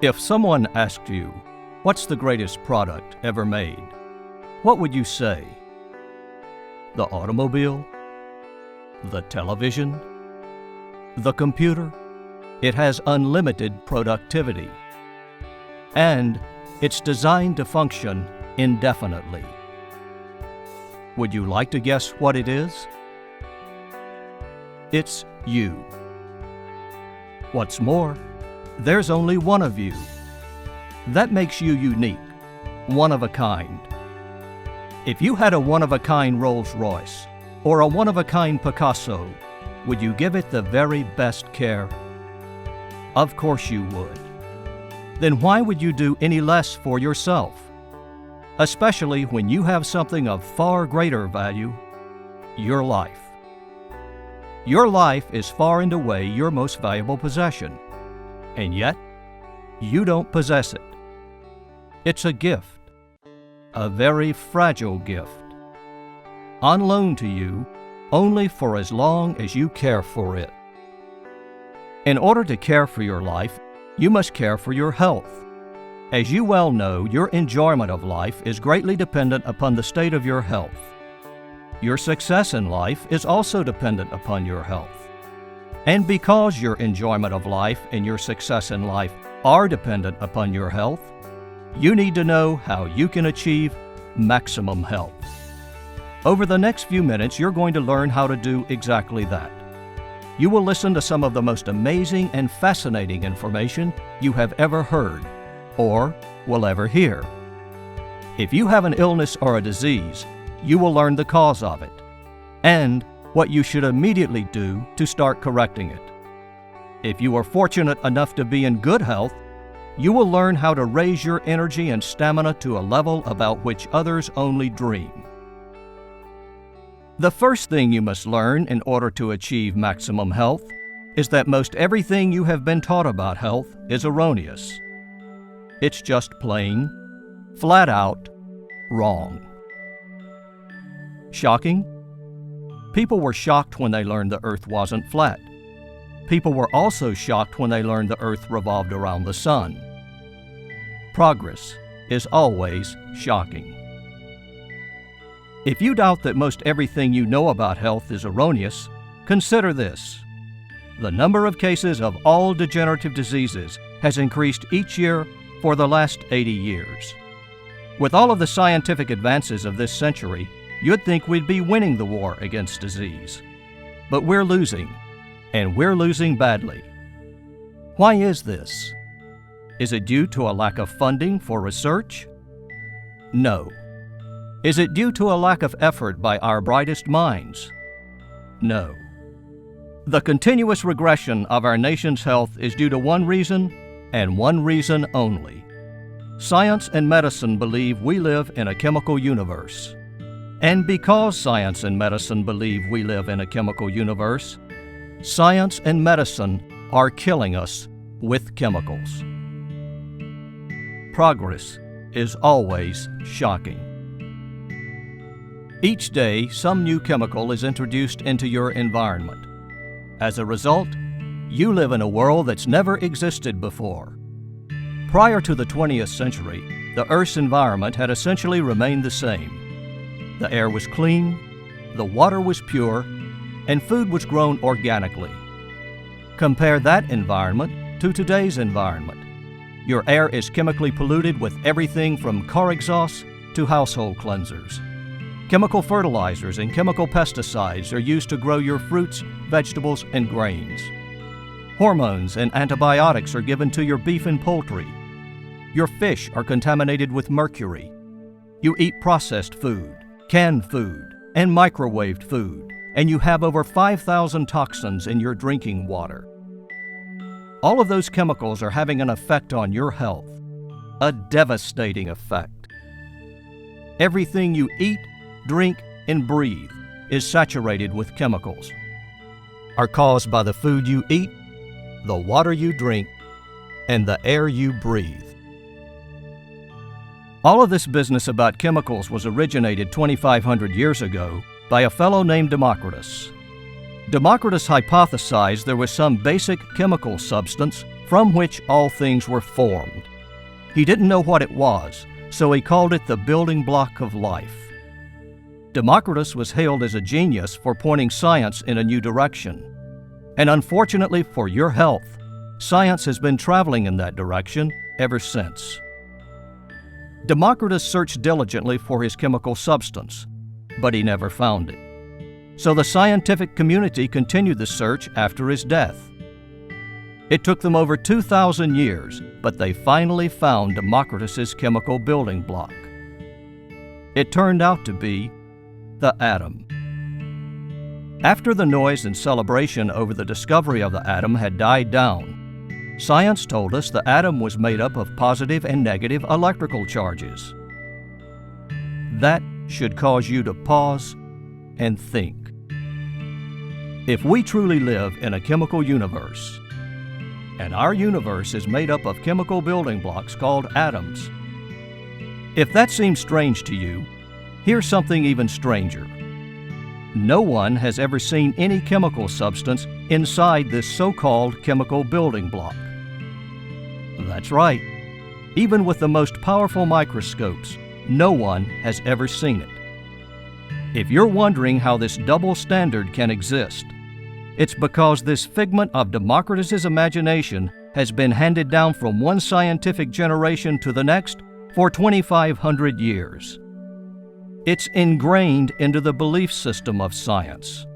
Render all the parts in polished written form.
If someone asked you, what's the greatest product ever made, what would you say? The automobile? The television? The computer? It has unlimited productivity. And it's designed to function indefinitely. Would you like to guess what it is? It's you. What's more, there's only one of you. That makes you unique, one of a kind. If you had a one-of-a-kind Rolls-Royce or a one-of-a-kind Picasso, would you give it the very best care? Of course you would. Then why would you do any less for yourself? Especially when you have something of far greater value, your life. Your life is far and away your most valuable possession, and yet you don't possess it. It's a gift, a very fragile gift, on loan to you only for as long as you care for it. In order to care for your life, you must care for your health. As you well know, your enjoyment of life is greatly dependent upon the state of your health. Your success in life is also dependent upon your health. And because your enjoyment of life and your success in life are dependent upon your health, you need to know how you can achieve maximum health. Over the next few minutes, you're going to learn how to do exactly that. You will listen to some of the most amazing and fascinating information you have ever heard or will ever hear. If you have an illness or a disease, you will learn the cause of it and what you should immediately do to start correcting it. If you are fortunate enough to be in good health, you will learn how to raise your energy and stamina to a level about which others only dream. The first thing you must learn in order to achieve maximum health is that most everything you have been taught about health is erroneous. It's just plain, flat out wrong. Shocking? People were shocked when they learned the earth wasn't flat. People were also shocked when they learned the earth revolved around the sun. Progress is always shocking. If you doubt that most everything you know about health is erroneous, consider this. The number of cases of all degenerative diseases has increased each year for the last 80 years. With all of the scientific advances of this century, you'd think we'd be winning the war against disease. But we're losing, and we're losing badly. Why is this? Is it due to a lack of funding for research? No. Is it due to a lack of effort by our brightest minds? No. The continuous regression of our nation's health is due to one reason, and one reason only. Science and medicine believe we live in a chemical universe. And because science and medicine believe we live in a chemical universe, science and medicine are killing us with chemicals. Progress is always shocking. Each day, some new chemical is introduced into your environment. As a result, you live in a world that's never existed before. Prior to the 20th century, the Earth's environment had essentially remained the same. The air was clean, the water was pure, and food was grown organically. Compare that environment to today's environment. Your air is chemically polluted with everything from car exhausts to household cleansers. Chemical fertilizers and chemical pesticides are used to grow your fruits, vegetables, and grains. Hormones and antibiotics are given to your beef and poultry. Your fish are contaminated with mercury. You eat processed food, canned food, and microwaved food, and you have over 5,000 toxins in your drinking water. All of those chemicals are having an effect on your health, a devastating effect. Everything you eat, drink, and breathe is saturated with chemicals, are caused by the food you eat, the water you drink, and the air you breathe. All of this business about chemicals was originated 2,500 years ago by a fellow named Democritus. Democritus hypothesized there was some basic chemical substance from which all things were formed. He didn't know what it was, so he called it the building block of life. Democritus was hailed as a genius for pointing science in a new direction. And unfortunately for your health, science has been traveling in that direction ever since. Democritus searched diligently for his chemical substance, but he never found it. So the scientific community continued the search after his death. It took them over 2,000 years, but they finally found Democritus's chemical building block. It turned out to be the atom. After the noise and celebration over the discovery of the atom had died down, science told us the atom was made up of positive and negative electrical charges. That should cause you to pause and think. If we truly live in a chemical universe, and our universe is made up of chemical building blocks called atoms, if that seems strange to you, here's something even stranger. No one has ever seen any chemical substance inside this so-called chemical building block. That's right. Even with the most powerful microscopes, no one has ever seen it. If you're wondering how this double standard can exist, it's because this figment of Democritus's imagination has been handed down from one scientific generation to the next for 2,500 years. It's ingrained into the belief system of science.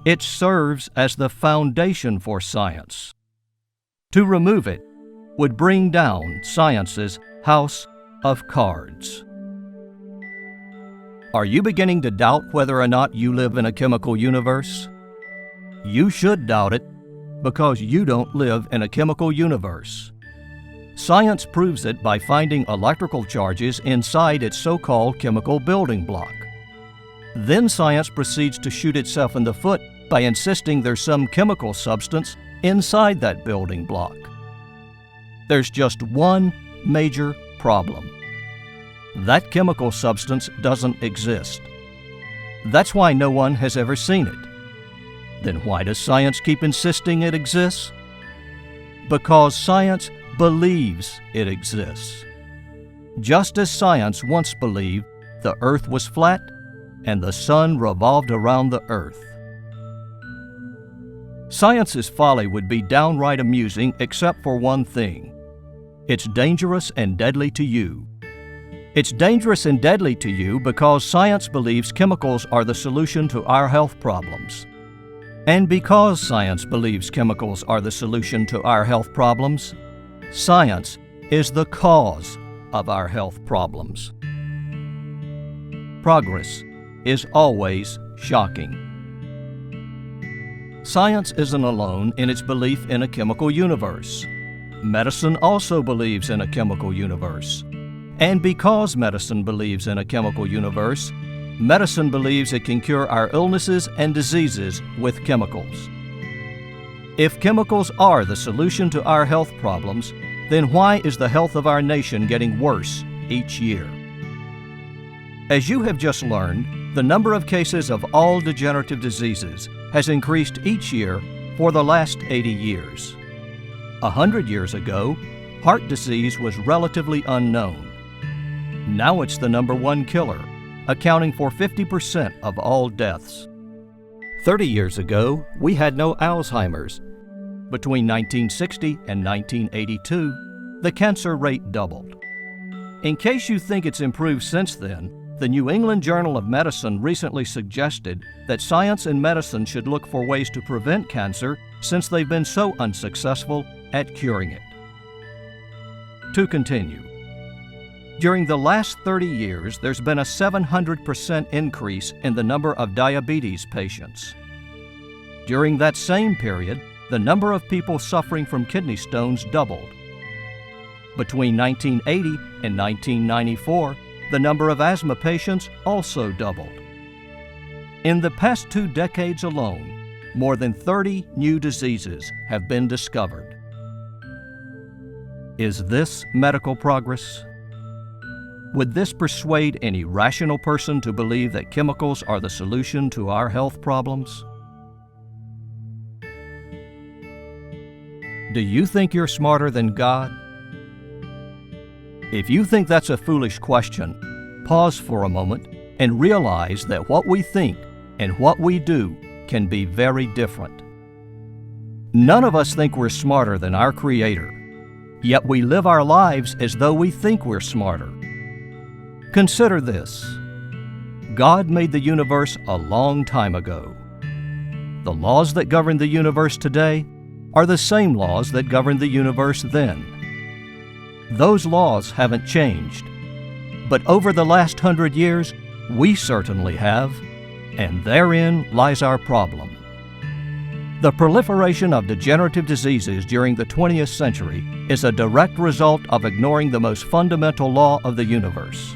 It serves as the foundation for science. To remove it would bring down science's house of cards. Are you beginning to doubt whether or not you live in a chemical universe? You should doubt it because you don't live in a chemical universe. Science proves it by finding electrical charges inside its so-called chemical building block. Then science proceeds to shoot itself in the foot by insisting there's some chemical substance inside that building block. There's just one major problem. That chemical substance doesn't exist. That's why no one has ever seen it. Then why does science keep insisting it exists? Because science believes it exists. Just as science once believed the earth was flat and the sun revolved around the earth. Science's folly would be downright amusing except for one thing. It's dangerous and deadly to you. It's dangerous and deadly to you because science believes chemicals are the solution to our health problems. And because science believes chemicals are the solution to our health problems, science is the cause of our health problems. Progress is always shocking. Science isn't alone in its belief in a chemical universe. Medicine also believes in a chemical universe. And because medicine believes in a chemical universe, medicine believes it can cure our illnesses and diseases with chemicals. If chemicals are the solution to our health problems, then why is the health of our nation getting worse each year? As you have just learned, the number of cases of all degenerative diseases has increased each year for the last 80 years. 100 years ago, heart disease was relatively unknown. Now it's the #1 killer, accounting for 50% of all deaths. 30 years ago, we had no Alzheimer's. Between 1960 and 1982, the cancer rate doubled. In case you think it's improved since then, the New England Journal of Medicine recently suggested that science and medicine should look for ways to prevent cancer since they've been so unsuccessful at curing it. To continue. During the last 30 years, there's been a 700% increase in the number of diabetes patients. During that same period, the number of people suffering from kidney stones doubled. Between 1980 and 1994, the number of asthma patients also doubled. In the past 2 decades alone, more than 30 new diseases have been discovered. Is this medical progress? Would this persuade any rational person to believe that chemicals are the solution to our health problems? Do you think you're smarter than God? If you think that's a foolish question, pause for a moment and realize that what we think and what we do can be very different. None of us think we're smarter than our Creator, yet we live our lives as though we think we're smarter. Consider this. God made the universe a long time ago. The laws that govern the universe today are the same laws that governed the universe then. Those laws haven't changed, but over the last 100 years, we certainly have, and therein lies our problem. The proliferation of degenerative diseases during the 20th century is a direct result of ignoring the most fundamental law of the universe.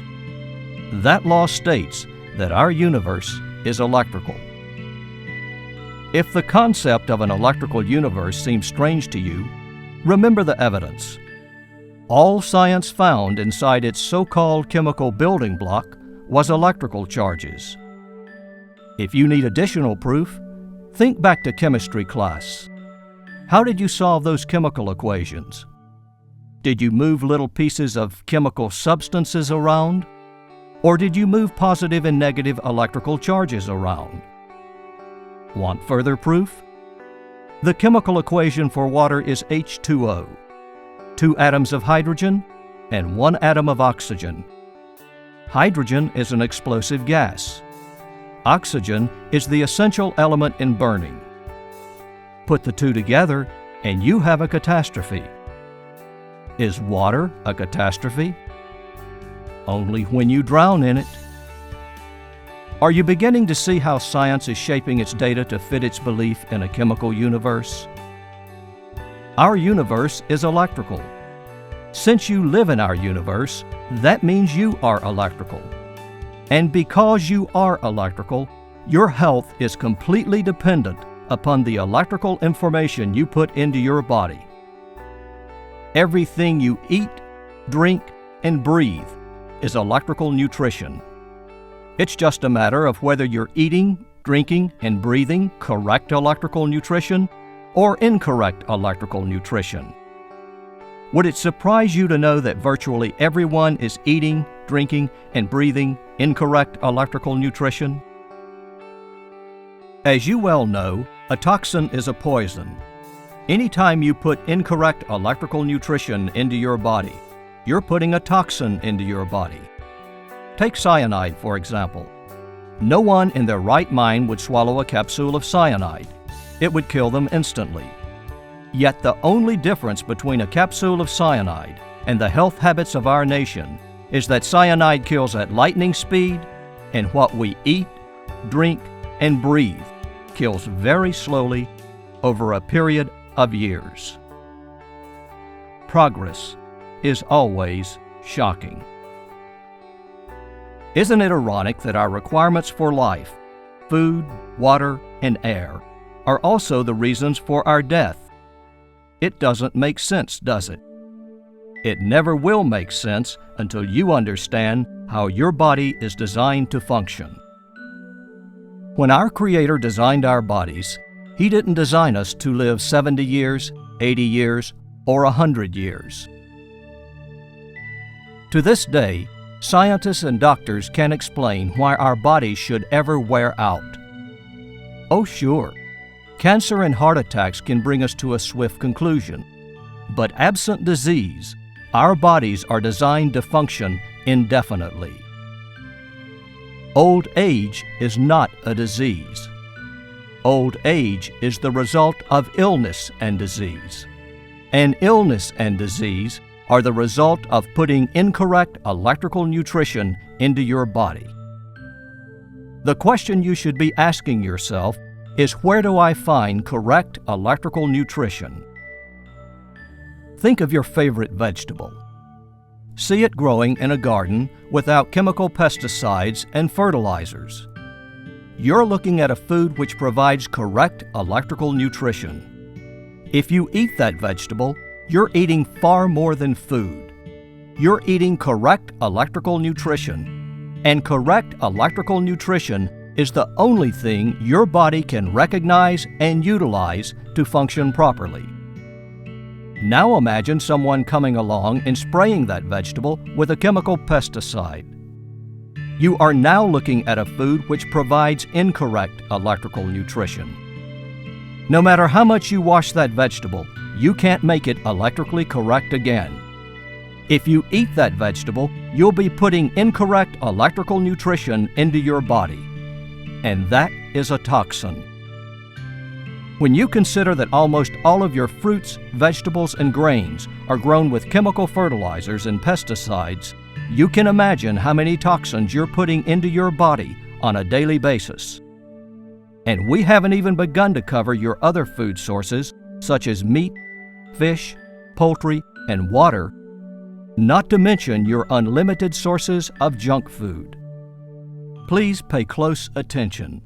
That law states that our universe is electrical. If the concept of an electrical universe seems strange to you, remember the evidence. All science found inside its so-called chemical building block was electrical charges. If you need additional proof, think back to chemistry class. How did you solve those chemical equations? Did you move little pieces of chemical substances around? Or did you move positive and negative electrical charges around? Want further proof? The chemical equation for water is H2O, 2 atoms of hydrogen and 1 atom of oxygen. Hydrogen is an explosive gas. Oxygen is the essential element in burning. Put the two together and you have a catastrophe. Is water a catastrophe? Only when you drown in it. Are you beginning to see how science is shaping its data to fit its belief in a chemical universe? Our universe is electrical. Since you live in our universe, that means you are electrical. And because you are electrical, your health is completely dependent upon the electrical information you put into your body. Everything you eat, drink, and breathe is electrical nutrition. It's just a matter of whether you're eating, drinking, and breathing correct electrical nutrition or incorrect electrical nutrition. Would it surprise you to know that virtually everyone is eating, drinking, and breathing incorrect electrical nutrition? As you well know, a toxin is a poison. Anytime you put incorrect electrical nutrition into your body, you're putting a toxin into your body. Take cyanide, for example. No one in their right mind would swallow a capsule of cyanide. It would kill them instantly. Yet the only difference between a capsule of cyanide and the health habits of our nation is that cyanide kills at lightning speed, and what we eat, drink, and breathe kills very slowly over a period of years. Progress is always shocking. Isn't it ironic that our requirements for life, food, water, and air, are also the reasons for our death? It doesn't make sense, does it? It never will make sense until you understand how your body is designed to function. When our Creator designed our bodies, He didn't design us to live 70 years, 80 years, or 100 years. To this day, scientists and doctors can't explain why our bodies should ever wear out. Oh sure, cancer and heart attacks can bring us to a swift conclusion. But absent disease, our bodies are designed to function indefinitely. Old age is not a disease. Old age is the result of illness and disease. And illness and disease are the result of putting incorrect electrical nutrition into your body. The question you should be asking yourself is, where do I find correct electrical nutrition? Think of your favorite vegetable. See it growing in a garden without chemical pesticides and fertilizers. You're looking at a food which provides correct electrical nutrition. If you eat that vegetable, you're eating far more than food. You're eating correct electrical nutrition, and correct electrical nutrition is the only thing your body can recognize and utilize to function properly. Now imagine someone coming along and spraying that vegetable with a chemical pesticide. You are now looking at a food which provides incorrect electrical nutrition. No matter how much you wash that vegetable, you can't make it electrically correct again. If you eat that vegetable, you'll be putting incorrect electrical nutrition into your body, and that is a toxin. When you consider that almost all of your fruits, vegetables, and grains are grown with chemical fertilizers and pesticides, you can imagine how many toxins you're putting into your body on a daily basis. And we haven't even begun to cover your other food sources, such as meat, fish, poultry, and water, not to mention your unlimited sources of junk food. Please pay close attention,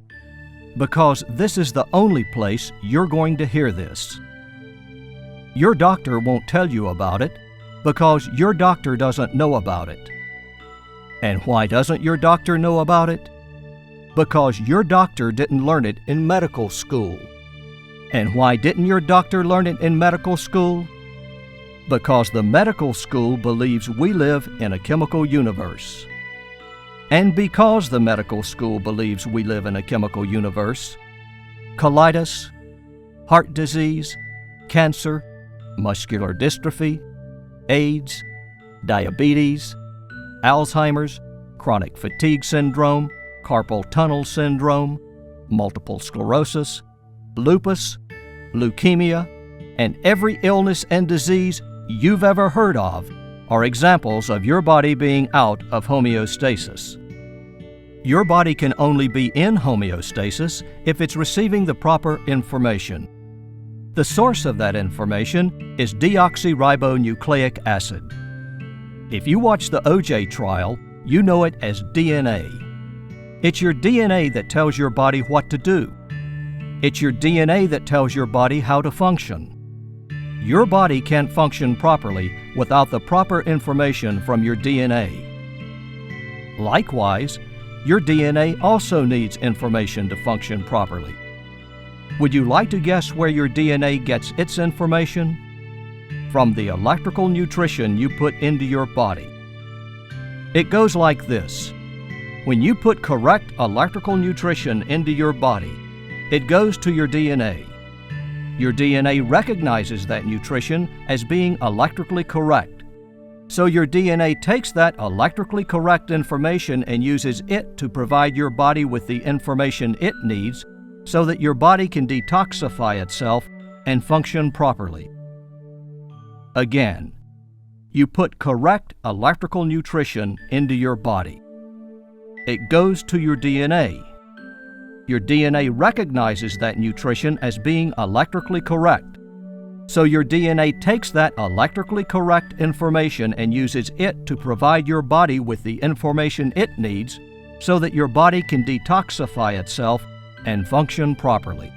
because this is the only place you're going to hear this. Your doctor won't tell you about it because your doctor doesn't know about it. And why doesn't your doctor know about it? Because your doctor didn't learn it in medical school. And why didn't your doctor learn it in medical school? Because the medical school believes we live in a chemical universe. And because the medical school believes we live in a chemical universe, colitis, heart disease, cancer, muscular dystrophy, AIDS, diabetes, Alzheimer's, chronic fatigue syndrome, carpal tunnel syndrome, multiple sclerosis, lupus, leukemia, and every illness and disease you've ever heard of are examples of your body being out of homeostasis. Your body can only be in homeostasis if it's receiving the proper information. The source of that information is deoxyribonucleic acid. If you watch the OJ trial, you know it as DNA. It's your DNA that tells your body what to do. It's your DNA that tells your body how to function. Your body can't function properly without the proper information from your DNA. Likewise, your DNA also needs information to function properly. Would you like to guess where your DNA gets its information? From the electrical nutrition you put into your body. It goes like this. When you put correct electrical nutrition into your body, it goes to your DNA. Your DNA recognizes that nutrition as being electrically correct. So your DNA takes that electrically correct information and uses it to provide your body with the information it needs so that your body can detoxify itself and function properly. Again, you put correct electrical nutrition into your body. It goes to your DNA. Your DNA recognizes that nutrition as being electrically correct. So your DNA takes that electrically correct information and uses it to provide your body with the information it needs so that your body can detoxify itself and function properly.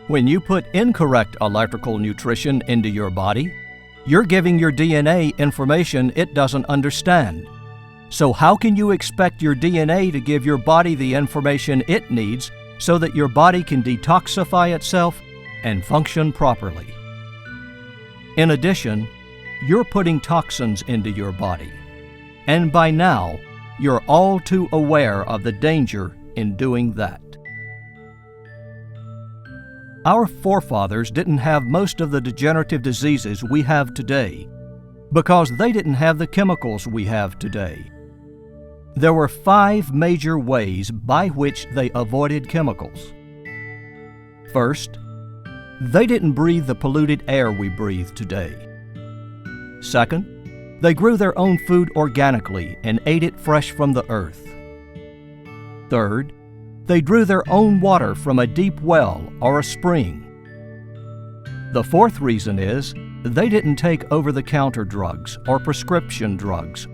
When you put incorrect electrical nutrition into your body, you're giving your DNA information it doesn't understand. So how can you expect your DNA to give your body the information it needs so that your body can detoxify itself and function properly? In addition, you're putting toxins into your body. And by now, you're all too aware of the danger in doing that. Our forefathers didn't have most of the degenerative diseases we have today because they didn't have the chemicals we have today. There were 5 major ways by which they avoided chemicals. First, they didn't breathe the polluted air we breathe today. Second, they grew their own food organically and ate it fresh from the earth. Third, they drew their own water from a deep well or a spring. The fourth reason is they didn't take over-the-counter drugs or prescription drugs.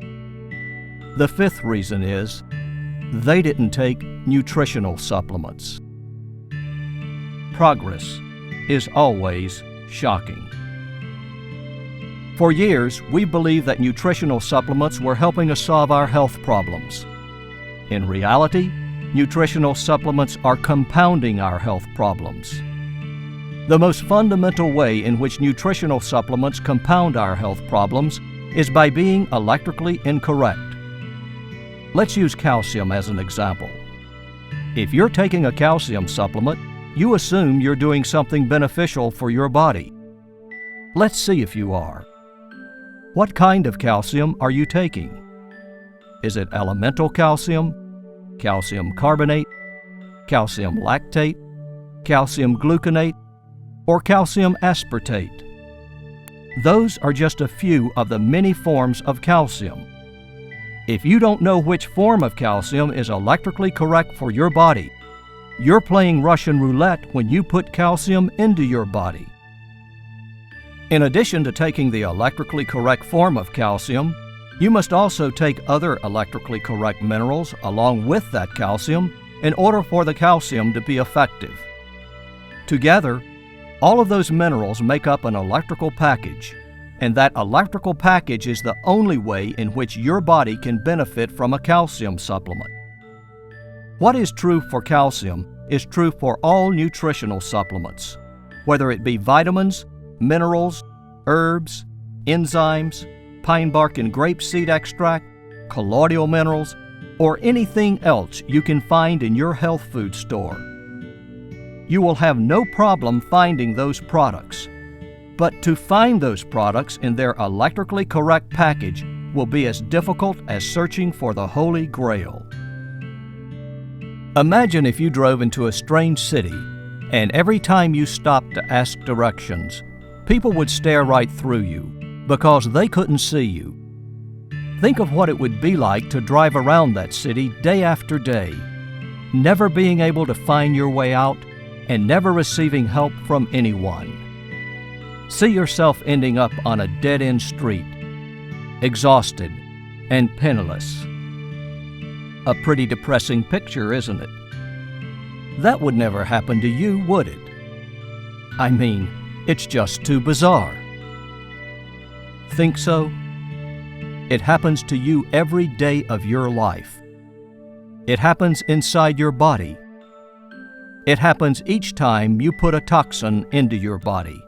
The fifth reason is they didn't take nutritional supplements. Progress is always shocking. For years, we believed that nutritional supplements were helping us solve our health problems. In reality, nutritional supplements are compounding our health problems. The most fundamental way in which nutritional supplements compound our health problems is by being electrically incorrect. Let's use calcium as an example. If you're taking a calcium supplement, you assume you're doing something beneficial for your body. Let's see if you are. What kind of calcium are you taking? Is it elemental calcium, calcium carbonate, calcium lactate, calcium gluconate, or calcium aspartate? Those are just a few of the many forms of calcium. If you don't know which form of calcium is electrically correct for your body, you're playing Russian roulette when you put calcium into your body. In addition to taking the electrically correct form of calcium, you must also take other electrically correct minerals along with that calcium in order for the calcium to be effective. Together, all of those minerals make up an electrical package, and that electrical package is the only way in which your body can benefit from a calcium supplement. What is true for calcium is true for all nutritional supplements, whether it be vitamins, minerals, herbs, enzymes, pine bark and grape seed extract, colloidal minerals, or anything else you can find in your health food store. You will have no problem finding those products, but to find those products in their electrically correct package will be as difficult as searching for the Holy Grail. Imagine if you drove into a strange city, and every time you stopped to ask directions, people would stare right through you because they couldn't see you. Think of what it would be like to drive around that city day after day, never being able to find your way out and never receiving help from anyone. See yourself ending up on a dead-end street, exhausted and penniless. A pretty depressing picture, isn't it? That would never happen to you, would it? I mean, it's just too bizarre. Think so? It happens to you every day of your life. It happens inside your body. It happens each time you put a toxin into your body.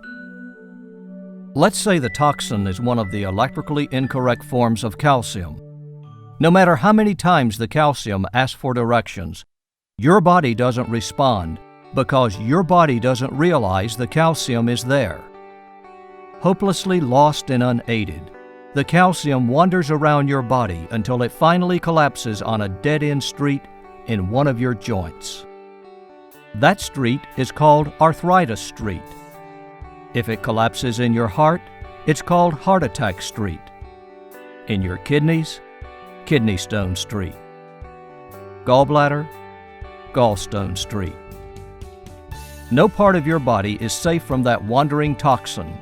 Let's say the toxin is one of the electrically incorrect forms of calcium. No matter how many times the calcium asks for directions, your body doesn't respond because your body doesn't realize the calcium is there. Hopelessly lost and unaided, the calcium wanders around your body until it finally collapses on a dead-end street in one of your joints. That street is called Arthritis Street. If it collapses in your heart, it's called Heart Attack Street. In your kidneys, Kidney Stone Street. Gallbladder, Gallstone Street. No part of your body is safe from that wandering toxin,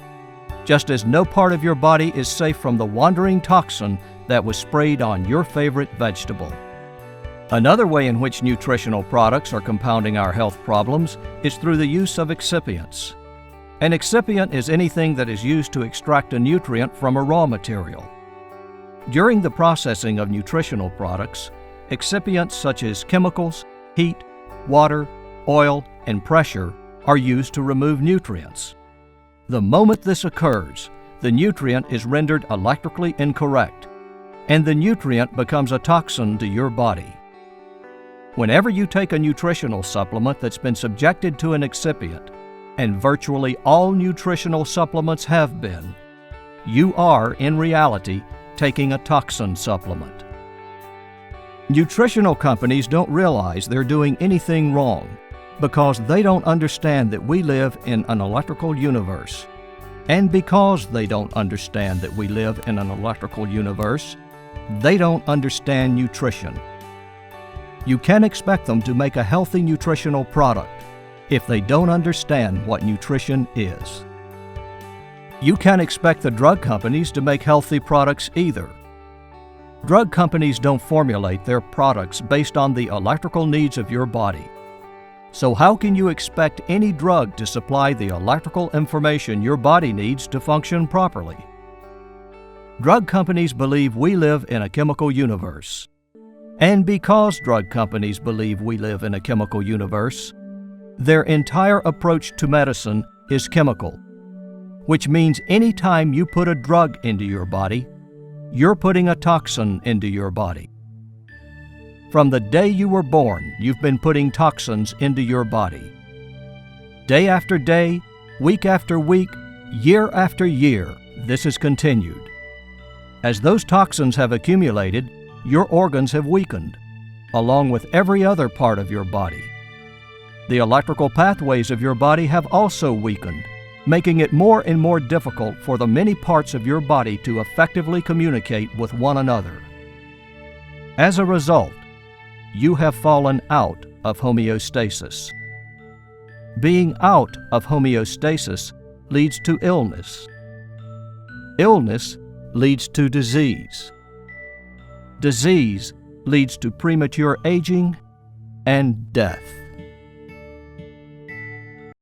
just as no part of your body is safe from the wandering toxin that was sprayed on your favorite vegetable. Another way in which nutritional products are compounding our health problems is through the use of excipients. An excipient is anything that is used to extract a nutrient from a raw material. During the processing of nutritional products, excipients such as chemicals, heat, water, oil, and pressure are used to remove nutrients. The moment this occurs, the nutrient is rendered electrically incorrect, and the nutrient becomes a toxin to your body. Whenever you take a nutritional supplement that's been subjected to an excipient, and virtually all nutritional supplements have been, you are, in reality, taking a toxin supplement. Nutritional companies don't realize they're doing anything wrong because they don't understand that we live in an electrical universe. And because they don't understand that we live in an electrical universe, they don't understand nutrition. You can't expect them to make a healthy nutritional product if they don't understand what nutrition is. You can't expect the drug companies to make healthy products either. Drug companies don't formulate their products based on the electrical needs of your body. So how can you expect any drug to supply the electrical information your body needs to function properly? Drug companies believe we live in a chemical universe. And because drug companies believe we live in a chemical universe, their entire approach to medicine is chemical, which means anytime you put a drug into your body, you're putting a toxin into your body. From the day you were born, you've been putting toxins into your body. Day after day, week after week, year after year, this has continued. As those toxins have accumulated, your organs have weakened, along with every other part of your body. The electrical pathways of your body have also weakened, making it more and more difficult for the many parts of your body to effectively communicate with one another. As a result, you have fallen out of homeostasis. Being out of homeostasis leads to illness. Illness leads to disease. Disease leads to premature aging and death.